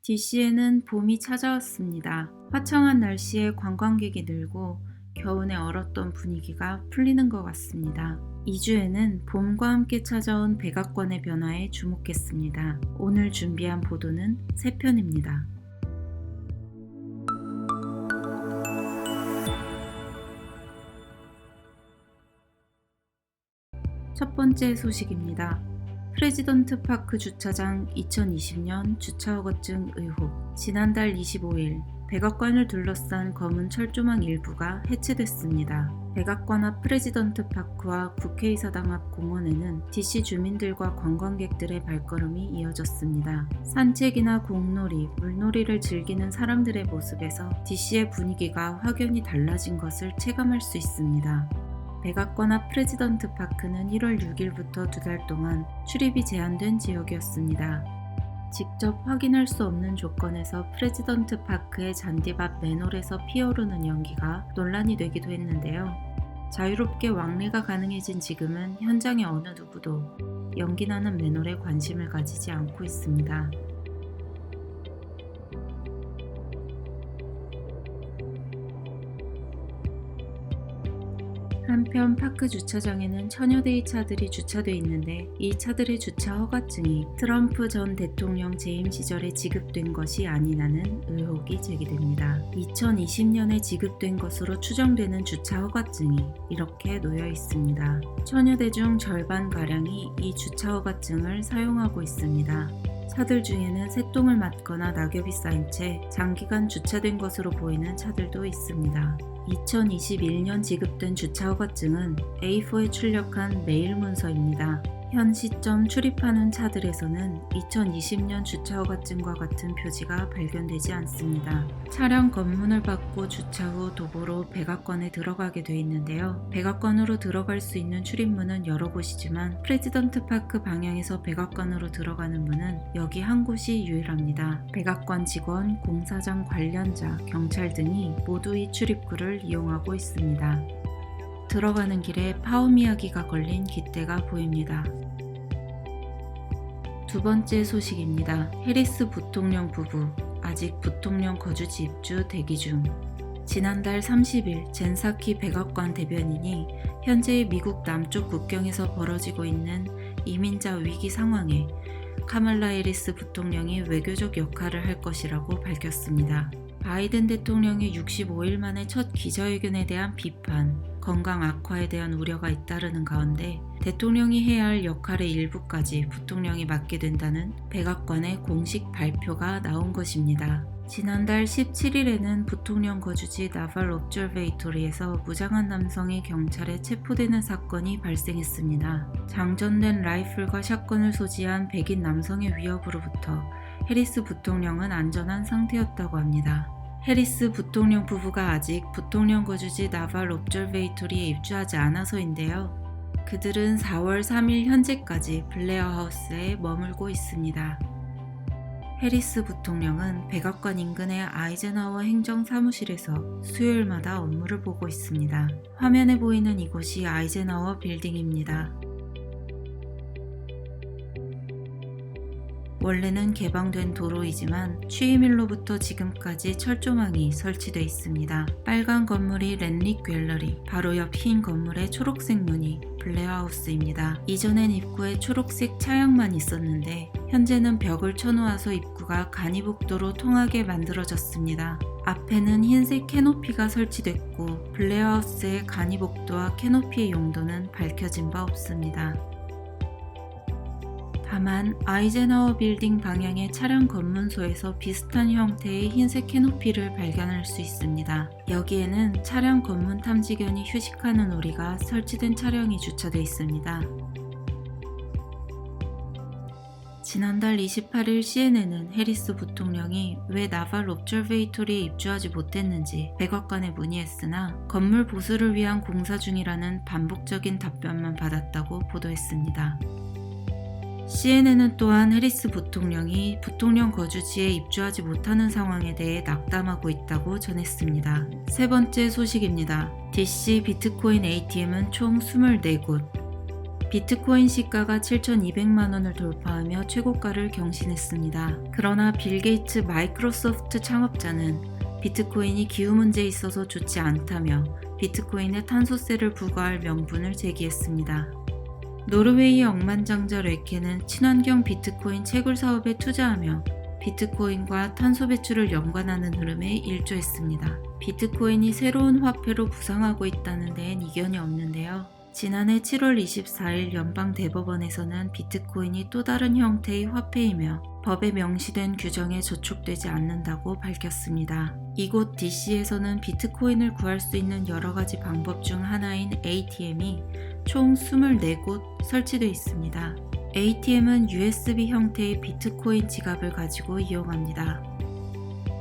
DC에는 봄이 찾아왔습니다. 화창한 날씨에 관광객이 늘고 겨우내 얼었던 분위기가 풀리는 것 같습니다. 2주에는 봄과 함께 찾아온 백악관의 변화에 주목했습니다. 오늘 준비한 보도는 3편입니다. 첫 번째 소식입니다. 프레지던트 파크 주차장 2020년 주차 허가증 의혹. 지난달 25일 백악관을 둘러싼 검은 철조망 일부가 해체됐습니다. 백악관 앞 프레지던트 파크와 국회의사당 앞 공원에는 DC 주민들과 관광객들의 발걸음이 이어졌습니다. 산책이나 공놀이, 물놀이를 즐기는 사람들의 모습에서 DC의 분위기가 확연히 달라진 것을 체감할 수 있습니다. 백악관 앞 프레지던트 파크는 1월 6일부터 2달 동안 출입이 제한된 지역이었습니다. 직접 확인할 수 없는 조건에서 프레지던트 파크의 잔디밭 맨홀에서 피어오르는 연기가 논란이 되기도 했는데요. 자유롭게 왕래가 가능해진 지금은 현장의 어느 누구도 연기나는 맨홀에 관심을 가지지 않고 있습니다. 한편 파크 주차장에는 천여 대의 차들이 주차돼 있는데 이 차들의 주차 허가증이 트럼프 전 대통령 재임 시절에 지급된 것이 아니냐는 의혹이 제기됩니다. 2020년에 지급된 것으로 추정되는 주차 허가증이 이렇게 놓여 있습니다. 천여 대 중 절반가량이 이 주차 허가증을 사용하고 있습니다. 차들 중에는 새똥을 맞거나 낙엽이 쌓인 채 장기간 주차된 것으로 보이는 차들도 있습니다. 2021년 지급된 주차 허가증은 A4에 출력한 메일 문서입니다. 현 시점 출입하는 차들에서는 2020년 주차 허가증과 같은 표지가 발견되지 않습니다. 차량 검문을 받고 주차 후 도보로 백악관에 들어가게 돼 있는데요. 백악관으로 들어갈 수 있는 출입문은 여러 곳이지만 프레지던트 파크 방향에서 백악관으로 들어가는 문은 여기 한 곳이 유일합니다. 백악관 직원, 공사장 관련자, 경찰 등이 모두 이 출입구를 이용하고 있습니다. 들어가는 길에 파워미야기가 걸린 깃대가 보입니다. 두 번째 소식입니다. 해리스 부통령 부부, 아직 부통령 거주지 입주 대기 중. 지난달 30일 젠사키 백악관 대변인이 현재의 미국 남쪽 국경에서 벌어지고 있는 이민자 위기 상황에 카말라 해리스 부통령이 외교적 역할을 할 것이라고 밝혔습니다. 바이든 대통령의 65일 만에 첫 기자회견에 대한 비판, 건강 악화에 대한 우려가 잇따르는 가운데 대통령이 해야 할 역할의 일부까지 부통령이 맡게 된다는 백악관의 공식 발표가 나온 것입니다. 지난달 17일에는 부통령 거주지 나발 옵저베이토리에서 무장한 남성이 경찰에 체포되는 사건이 발생했습니다. 장전된 라이플과 샷건을 소지한 백인 남성의 위협으로부터 해리스 부통령은 안전한 상태였다고 합니다. 해리스 부통령 부부가 아직 부통령 거주지 나발 옵저베이토리에 입주하지 않아서인데요. 그들은 4월 3일 현재까지 블레어 하우스에 머물고 있습니다. 해리스 부통령은 백악관 인근의 아이젠하워 행정사무실에서 수요일마다 업무를 보고 있습니다. 화면에 보이는 이곳이 아이젠하워 빌딩입니다. 원래는 개방된 도로이지만 취임일로부터 지금까지 철조망이 설치되어 있습니다. 빨간 건물이 랜릭 갤러리, 바로 옆 흰 건물의 초록색 문이 블레어하우스입니다. 이전엔 입구에 초록색 차양만 있었는데 현재는 벽을 쳐놓아서 입구가 간이복도로 통하게 만들어졌습니다. 앞에는 흰색 캐노피가 설치됐고 블레어하우스의 간이복도와 캐노피의 용도는 밝혀진 바 없습니다. 다만 아이젠하워 빌딩 방향의 차량 검문소에서 비슷한 형태의 흰색 캐노피를 발견할 수 있습니다. 여기에는 차량 검문 탐지견이 휴식하는 오리가 설치된 차량이 주차되어 있습니다. 지난달 28일 CNN은 해리스 부통령이 왜 나발 옵저베이토리에 입주하지 못했는지 백악관에 문의했으나 건물 보수를 위한 공사 중이라는 반복적인 답변만 받았다고 보도했습니다. CNN은 또한 해리스 부통령이 부통령 거주지에 입주하지 못하는 상황에 대해 낙담하고 있다고 전했습니다. 세 번째 소식입니다. DC 비트코인 ATM은 총 24곳. 비트코인 시가가 7,200만 원을 돌파하며 최고가를 경신했습니다. 그러나 빌 게이츠 마이크로소프트 창업자는 비트코인이 기후 문제에 있어서 좋지 않다며 비트코인에 탄소세를 부과할 명분을 제기했습니다. 노르웨이의 억만장자 레케는 친환경 비트코인 채굴 사업에 투자하며 비트코인과 탄소 배출을 연관하는 흐름에 일조했습니다. 비트코인이 새로운 화폐로 부상하고 있다는 데엔 이견이 없는데요. 지난해 7월 24일 연방대법원에서는 비트코인이 또 다른 형태의 화폐이며 법에 명시된 규정에 저촉되지 않는다고 밝혔습니다. 이곳 DC에서는 비트코인을 구할 수 있는 여러 가지 방법 중 하나인 ATM이 총 24곳 설치되어 있습니다. ATM은 USB 형태의 비트코인 지갑을 가지고 이용합니다.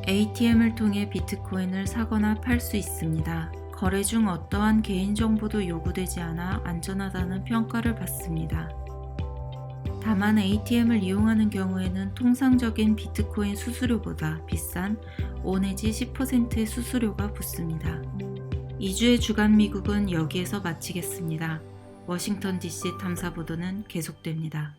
ATM을 통해 비트코인을 사거나 팔 수 있습니다. 거래 중 어떠한 개인정보도 요구되지 않아 안전하다는 평가를 받습니다. 다만 ATM을 이용하는 경우에는 통상적인 비트코인 수수료보다 비싼 5 내지 10%의 수수료가 붙습니다. 2주의 주간 미국은 여기에서 마치겠습니다. 워싱턴 DC 탐사 보도는 계속됩니다.